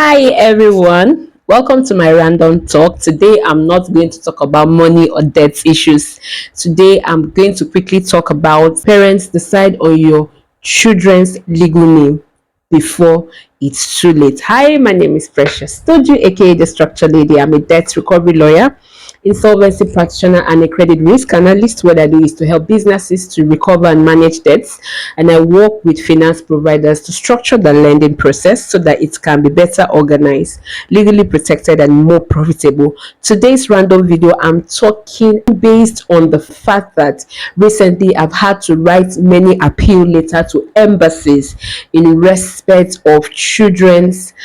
Hi everyone, welcome to my random talk. Today I'm not going to talk about money or debt issues. Today I'm going to quickly talk about parents decide on your children's legal name before it's too late. Hi, my name is Precious Toju, aka the Structure Lady. I'm a debt recovery lawyer, insolvency practitioner, and a credit risk analyst. What I do is to help businesses to recover and manage debts, and I work with finance providers to structure the lending process so that it can be better organized, legally protected, and more profitable. Today's random video, I'm talking based on the fact that recently I've had to write many appeal letters to embassies in respect of children's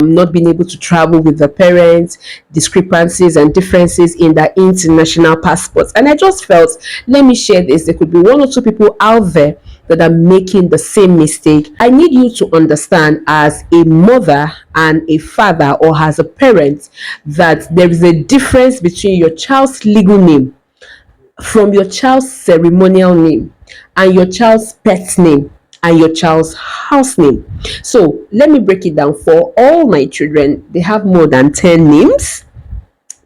not being able to travel with the parents, discrepancies and differences in their international passports. And I just felt, let me share this. There could be one or two people out there that are making the same mistake. I need you to understand, as a mother and a father, or as a parent, that there is a difference between your child's legal name from your child's ceremonial name and your child's pet name and your child's house name. So let me break it down. For all my children, they have more than 10 names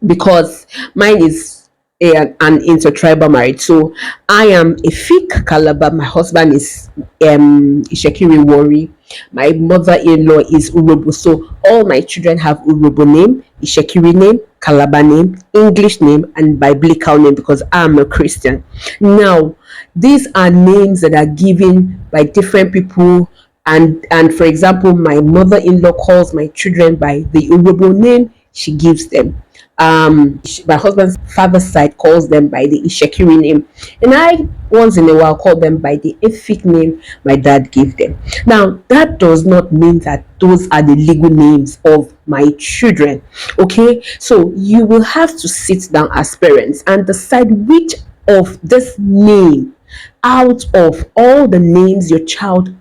because mine is an intertribal marriage. So I am a Fik Calabar. My husband is Ishekiri Wari. My mother-in-law is Urobo. So all my children have Urobo name, Ishekiri name, Calabar name, English name, and biblical name because I'm a Christian. Now, these are names that are given by different people. And for example, my mother-in-law calls my children by the Urobo name she gives them. My husband's father's side calls them by the Ishekiri name, and I once in a while call them by the Efik name my dad gave them. Now, that does not mean that those are the legal names of my children. Okay, so you will have to sit down as parents and decide which of this name out of all the names your child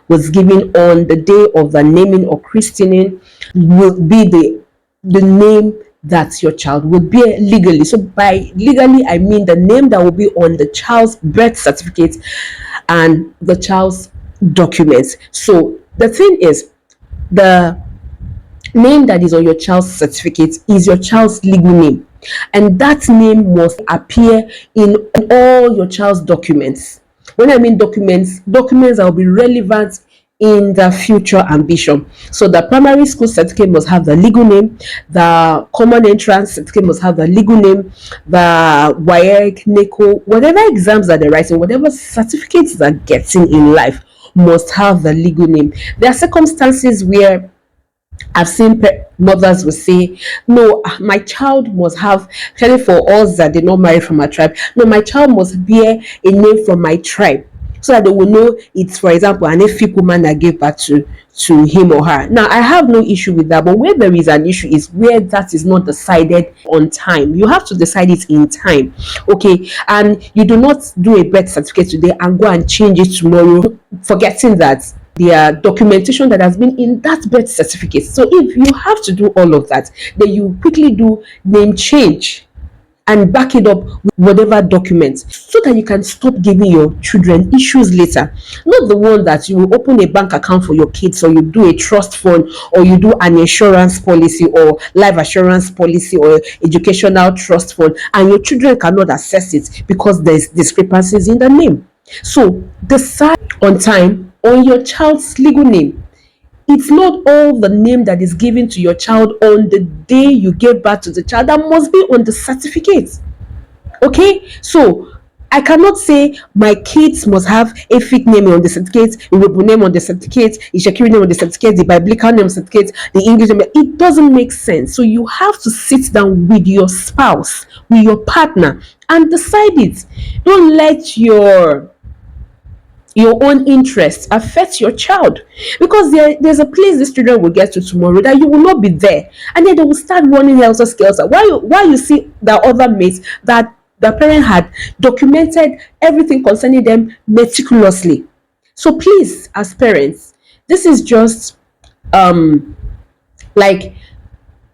was given on the day of the naming or christening will be the name that your child will bear legally. So by legally, I mean the name that will be on the child's birth certificate and the child's documents. So the thing is, the name that is on your child's certificate is your child's legal name, and that name must appear in all your child's documents. When I mean documents that will be relevant in the future ambition. So the primary school certificate must have the legal name, the common entrance certificate must have the legal name, the WAEC, NECO, whatever exams that they're writing, whatever certificates they're getting in life must have the legal name. There are circumstances where I've seen mothers will say, no, my child must have, especially for us that did not marry from a tribe, no, my child must bear a name from my tribe so that they will know it's, for example, an Efik woman that gave birth to him or her. Now, I have no issue with that, but where there is an issue is where that is not decided on time. You have to decide it in time, okay? And you do not do a birth certificate today and go and change it tomorrow, forgetting that their documentation that has been in that birth certificate. So if you have to do all of that, then you quickly do name change and back it up with whatever documents so that you can stop giving your children issues later. Not the one that you will open a bank account for your kids, or you do a trust fund, or you do an insurance policy or life assurance policy or educational trust fund, and your children cannot access it because there's discrepancies in the name. So decide on time on your child's legal name. It's not all the name that is given to your child on the day you gave birth to the child that must be on the certificate. Okay, so I cannot say my kids must have a fit name on the certificate, a Igbo name on the certificate, a Shakiri name on the certificate, the biblical name certificate, the English name. It doesn't make sense. So you have to sit down with your spouse, with your partner, and decide it. Don't let your own interests affect your child, because there's a place these children will get to tomorrow that you will not be there, and then they will start running helter skelter. Why you see the other mates that the parent had documented everything concerning them meticulously. So please, as parents, this is just like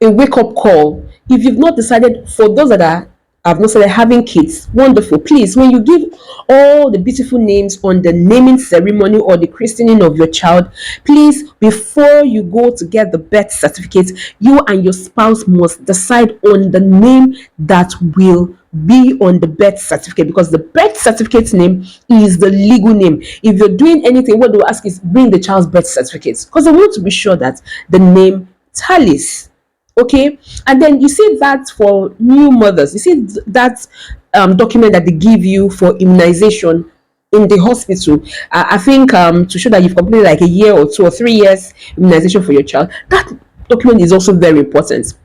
a wake-up call. If you've not decided, for those that are I've not started having kids. Wonderful. Please, when you give all the beautiful names on the naming ceremony or the christening of your child, please, before you go to get the birth certificate, you and your spouse must decide on the name that will be on the birth certificate, because the birth certificate name is the legal name. If you're doing anything, what they'll ask is bring the child's birth certificate, because they want to be sure that the name tallies. Okay, and then you see that for new mothers, you see that document that they give you for immunization in the hospital. I think to show that you've completed like a year or 2 or 3 years immunization for your child, that document is also very important.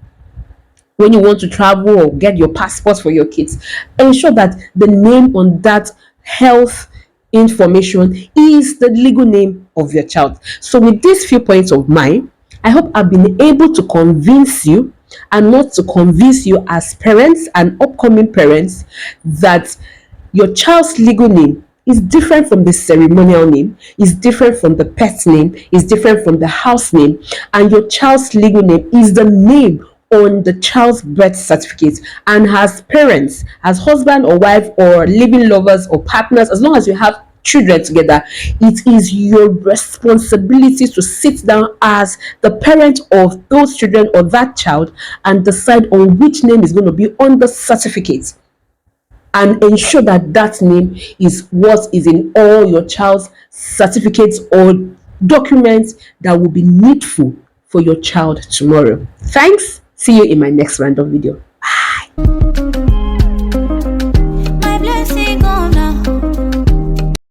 When you want to travel or get your passport for your kids, ensure that the name on that health information is the legal name of your child. So, with these few points of mine, I hope I've been able to convince you, and not to convince you as parents and upcoming parents, that your child's legal name is different from the ceremonial name, is different from the pet name, is different from the house name, and your child's legal name is the name on the child's birth certificate. And as parents, as husband or wife, or living lovers or partners, as long as you have children together, it is your responsibility to sit down as the parent of those children or that child and decide on which name is going to be on the certificate, and ensure that that name is what is in all your child's certificates or documents that will be needful for your child tomorrow. Thanks. See you in my next random video. Bye.